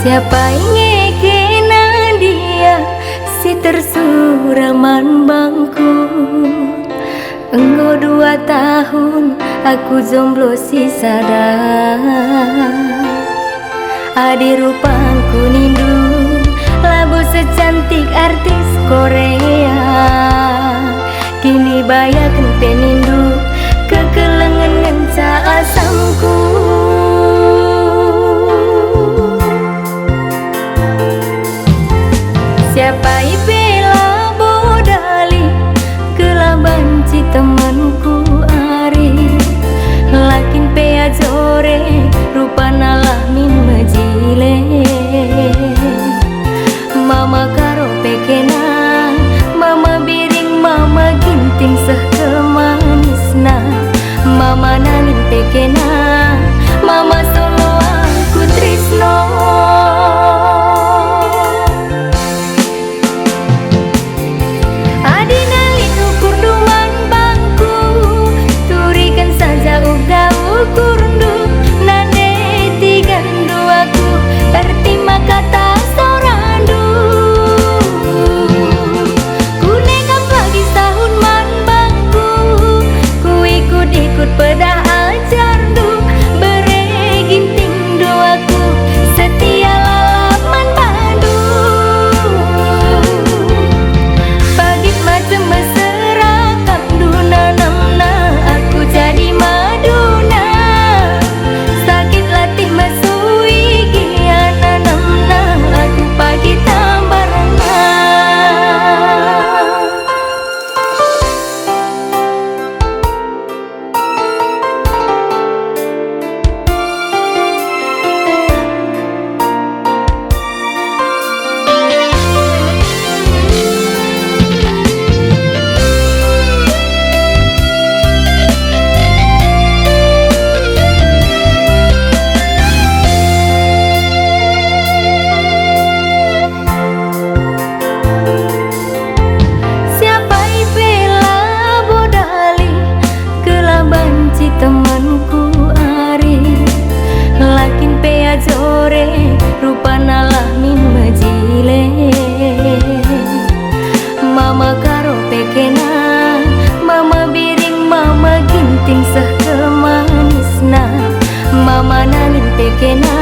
Siapa ingin dia si tersuraman bangku. Engkau 2 tahun aku jomblo si sadar. Adi rupangku nindu labu secantik artis Korea. Kini bayakan penindu kekelengan ngenca asamku. Siapa ibela bodali kelabanci temanku ari. Lakin pea jore rupana lah min mejile. Mama karo pekena, mama biring, mama ginting seh kemanisna. Mama nanin pekena, mama solo aku trisno. Pedah ajar du bere ginting doaku setia lalaman padu. Pagi macam meserakan duna namna aku jadi maduna. Sakit latih masui giana namna aku pagi tambarana. Temanku ari, lakin pea jore rupana lah min mejile. Mama karo pekena, mama biring, mama ginting seh kemanisna. Mama nanin pekena,